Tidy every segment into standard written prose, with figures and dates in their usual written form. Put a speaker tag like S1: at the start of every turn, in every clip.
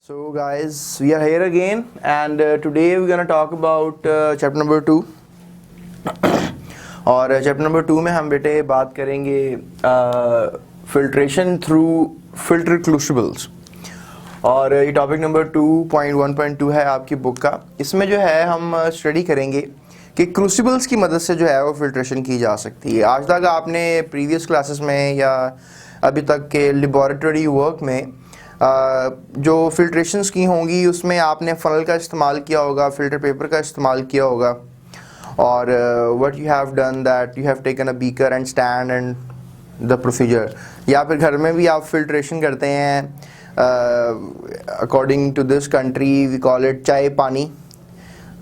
S1: So guys, we are here again and today we're gonna talk about chapter number 2 और chapter number 2 में हम बेटे बात करेंगे फिल्ट्रेशन थ्रू फिल्टर क्रूसिबल्स और ये टॉपिक नंबर 2.1.2 है आपकी बुक का। इसमें जो है हम स्टडी करेंगे कि क्रूसिबल्स की मदद से जो है वो फिल्ट्रेशन की जा सकती है। आज तक आपने प्रीवियस क्लासेस में या अभी तक के लेबोरेटरी वर्क में जो फिल्ट्रेशंस की होंगी उसमें आपने फनल का इस्तेमाल किया होगा, फिल्टर पेपर का इस्तेमाल किया होगा और what you have done that you have taken a beaker and stand and the procedure. या फिर घर में भी आप फिल्ट्रेशन करते हैं according to this country we call it chai pani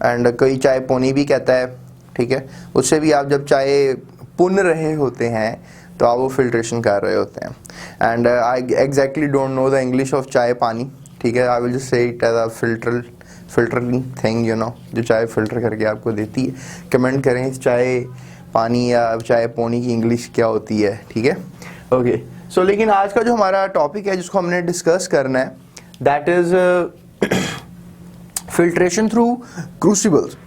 S1: and कोई चाय पोनी भी कहता है, ठीक है। उससे भी आप जब चाय पुन रहे होते हैं तो आप वो फिल्ट्रेशन कर रहे होते हैं। And I exactly don't know the English of chai pani, ठीक है। I will just say it as a filtering thing, you know, जो चाय फिल्टर करके आपको देती है। कमेंट करें इस चाय पानी या चाय पोनी की इंग्लिश क्या होती है, ठीक है। ओके सो लेकिन आज का जो हमारा टॉपिक है जिसको हमने डिस्कस करना है दैट इज फिल्ट्रेशन थ्रू क्रूसिबल्स।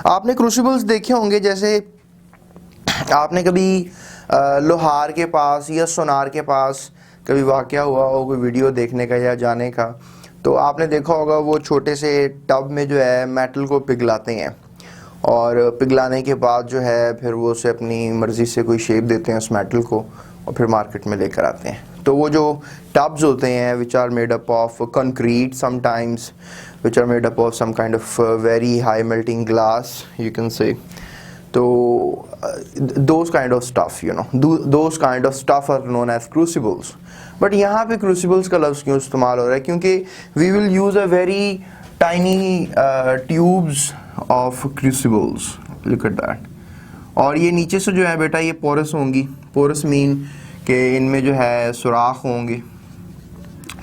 S1: आपने क्रूसिबल्स देखे होंगे, जैसे आपने कभी लोहार के पास या सोनार के पास कभी वाक़या हुआ हो कोई वीडियो देखने का या जाने का, तो आपने देखा होगा वो छोटे से टब में जो है मेटल को पिघलाते हैं और पिघलाने के बाद जो है फिर वो उसे अपनी मर्ज़ी से कोई शेप देते हैं उस मेटल को और फिर मार्केट में लेकर आते हैं। तो वो जो टब्स होते हैं which are made up of concrete sometimes, which are made up of some kind of very high melting glass you can say, तो those kind of stuff, you know, those kind of stuff are known as crucibles. But यहाँ पे crucibles का लफ्ज़ क्यों इस्तेमाल हो रहा है? क्योंकि we will use a very tiny tubes of crucibles. Look at that. और ये नीचे से जो है बेटा ये porous होंगी। porous mean कि इनमें जो है सुराख होंगे,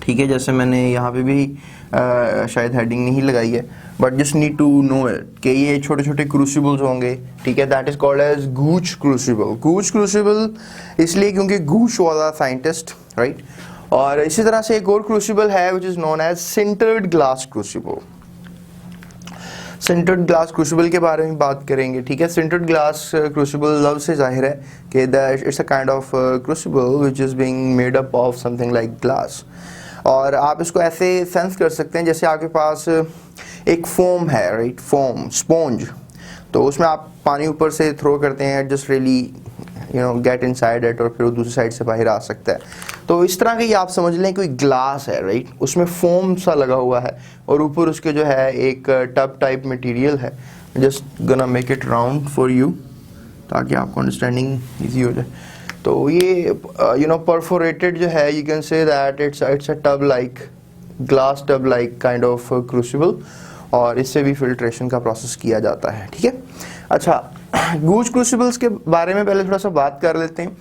S1: ठीक है। जैसे मैंने यहाँ पे भी शायद हेडिंग नहीं लगाई है, but just need to know it कि ये छोटे छोटे क्रूसिबल्स होंगे, ठीक है। That is called as Gooch crucible. Gooch crucible इसलिए क्योंकि Gooch was a scientist, right. और इसी तरह से एक और क्रूसिबल है which is known as sintered glass crucible. Sintered glass crucible के बारे में बात करेंगे, ठीक है। सिंटर्ड ग्लास क्रूसिबल लफ्ज़ से जाहिर है कि it's a kind of crucible which is being made up of something like glass. और आप इसको ऐसे सेंस कर सकते हैं जैसे आपके पास एक फोम है, राइट, फोम स्पॉन्ज, तो उसमें आप पानी ऊपर से थ्रो करते हैं, just really you know get inside it और फिर वो दूसरी साइड से बाहर आ सकता है। तो इस तरह के आप समझ लें कोई ग्लास है, राइट, उसमें फोम सा लगा हुआ है और ऊपर उसके जो है एक टब टाइप मटेरियल है। Just gonna make it round for you ताकि आपको अंडरस्टैंडिंग ईजी हो जाए। तो ये यू नो परफोरेटेड जो है, you can say that it's a tub like glass tub like kind of crucible, और इससे भी फिल्ट्रेशन का प्रोसेस किया जाता है, ठीक है। अच्छा, गूज क्रूसिबल्स के बारे में पहले थोड़ा सा बात कर लेते हैं।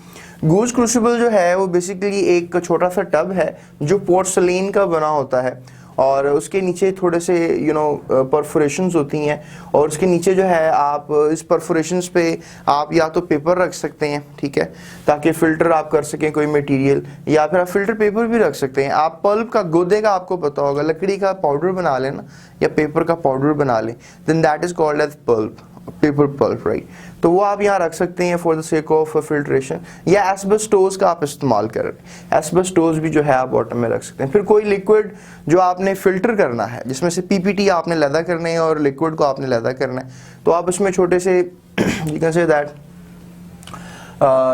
S1: गूज क्रूसिबल जो है वो बेसिकली एक छोटा सा टब है जो पोर्सलीन का बना होता है और उसके नीचे थोड़े से यू नो परफोरेशंस होती हैं और उसके नीचे जो है आप इस परफोरेशंस पे आप या तो पेपर रख सकते हैं, ठीक है, ताकि फ़िल्टर आप कर सकें कोई मटेरियल, या फिर आप फ़िल्टर पेपर भी रख सकते हैं। आप पल्प का गोदे का आपको पता होगा, लकड़ी का पाउडर बना लें ना या पेपर का पाउडर बना लें, then that is called as pulp, paper pulp, right. तो वो आप यहाँ रख सकते हैं for the sake of filtration, या एस्बेस्टोस का आप इस्तेमाल करें। एस्बेस्टोस भी जो है आप बॉटम में रख सकते हैं। फिर कोई लिक्विड जो आपने फिल्टर करना है, जिसमें से पीपीटी आपने लैदा करने हैं और लिक्विड को आपने लैदा करना है, तो आप उसमें छोटे से you can say that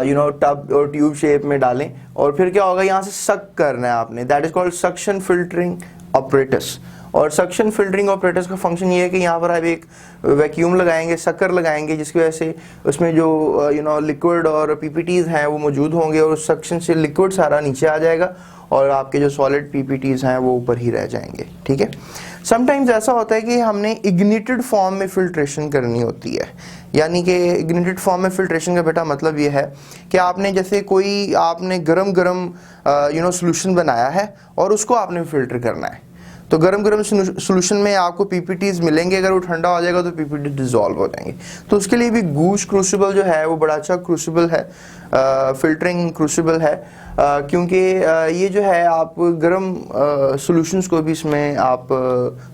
S1: you know tub और ट्यूब शेप में डालें और फिर क्या होगा, यहाँ से सक करना है आपने। That is called suction filtering apparatus. और सक्शन फिल्टरिंग ऑपरेटर्स का फंक्शन ये है कि यहाँ पर आप एक वैक्यूम लगाएंगे, शक्कर लगाएंगे, जिसकी वजह से उसमें जो यू नो लिक्विड और पीपीटीज हैं वो मौजूद होंगे और उस सक्शन से लिक्विड सारा नीचे आ जाएगा और आपके जो सॉलिड पीपीटीज हैं वो ऊपर ही रह जाएंगे, ठीक है। समटाइम्स ऐसा होता है कि हमने इग्निटेड फॉर्म में फिल्ट्रेशन करनी होती है, यानी कि इग्निटेड फॉर्म में फिल्ट्रेशन का बेटा मतलब ये है कि आपने जैसे कोई आपने गरम गरम यू नो सोल्यूशन बनाया है और उसको आपने फिल्टर करना है। तो गरम गरम सोल्यूशन में आपको पीपीटीज मिलेंगे, अगर वो ठंडा हो जाएगा तो पीपीटी डिजॉल्व हो जाएंगे। तो उसके लिए भी गूश क्रूसिबल जो है वो बड़ा अच्छा क्रूसिबल है, फिल्टरिंग क्रूसिबल है, क्योंकि ये जो है आप गर्म सॉल्यूशंस को भी इसमें आप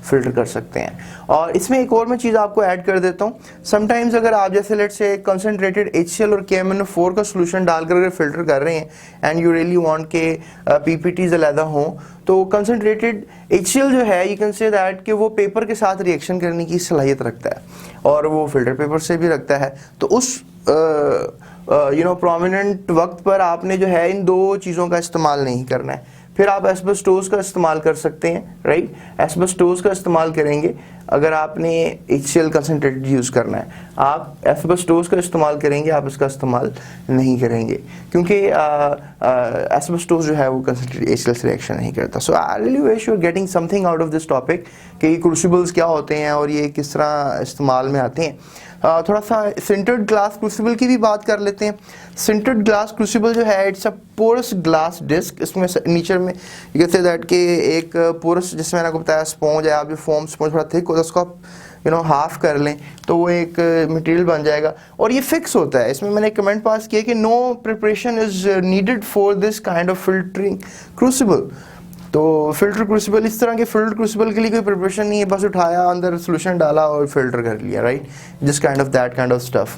S1: फिल्टर कर सकते हैं। और इसमें एक और मैं चीज़ आपको ऐड कर देता हूँ, समटाइम्स अगर आप जैसे लेट्स से कंसंट्रेटेड HCl और KMnO4 का सॉल्यूशन डालकर अगर फिल्टर कर रहे हैं एंड यू रियली वांट के पीपीटीज अलहदा हों, तो कंसंट्रेटेड HCl जो है यू कैन से दैट कि वो पेपर के साथ रिएक्शन करने की सलाहियत रखता है और वो फिल्टर पेपर से भी रखता है। तो उस प्रोमिनेंट वक्त पर आपने जो है इन दो चीज़ों का इस्तेमाल नहीं करना है। फिर आप एस्बेस्टोस का इस्तेमाल कर सकते हैं, राइट। एस्बेस्टोस का इस्तेमाल करेंगे अगर आपने HCl कंसनट्रेटेड यूज़ करना है, आप एस्बेस्टोस का इस्तेमाल करेंगे, आप इसका इस्तेमाल नहीं करेंगे क्योंकि एस्बेस्टोस जो है वो कंसनट्रेटेड HCl से रिएक्शन नहीं करता। So I really wish you are getting something out of this topic कि ये क्रूसिबल्स क्या होते हैं और ये किस तरह इस्तेमाल में आते हैं। थोड़ा सा सिंटर्ड ग्लास क्रूसिबल की भी बात कर लेते हैं। सिंटर्ड ग्लास क्रूसिबल जो है it's a porous glass disk. इसमें नीचे में यू कैन से दैट कि एक पोरस, जिसमें मैंने आपको बताया स्पॉन्ज है, आप जो फोम स्पॉन्ज थोड़ा थिक होता है उसको आप हाफ कर लें तो वो एक मटेरियल बन जाएगा और ये फिक्स होता है। इसमें मैंने कमेंट पास किया कि no preparation is needed for this kind of filtering crucible. तो फिल्टर क्रूसिबल, इस तरह के फिल्टर क्रूसिबल के लिए कोई प्रिपरेशन नहीं है, बस उठाया अंदर सोल्यूशन डाला और फिल्टर कर लिया, राइट, जिस kind of that kind of stuff.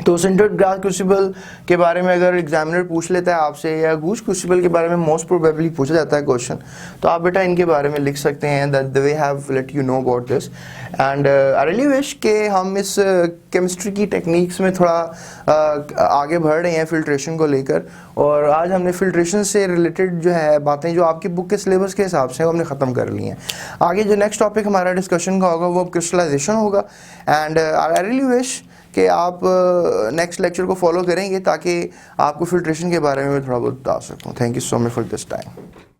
S1: तो सिंटर्ड ग्लास क्रूसिबल के बारे में अगर एग्जामिनर पूछ लेता है आपसे, या गूश क्रूसिबल के बारे में मोस्ट प्रोबेबली पूछा जाता है क्वेश्चन, तो आप बेटा इनके बारे में लिख सकते हैं that they have let you know about this. And I really wish के हम इस केमिस्ट्री की टेक्निक्स में थोड़ा आगे बढ़ रहे हैं फिल्ट्रेशन को लेकर, और आज हमने फिल्ट्रेशन से रिलेटेड जो है बातें जो आपकी बुक के सिलेबस के हिसाब से वो हमने ख़त्म कर ली हैं। आगे जो नेक्स्ट टॉपिक हमारा डिस्कशन का होगा वो क्रिस्टलाइजेशन होगा। एंड आई रियली विश कि आप नेक्स्ट लेक्चर को फॉलो करेंगे ताकि आपको फिल्ट्रेशन के बारे में थोड़ा बहुत बता सकूँ। Thank you so much for this time.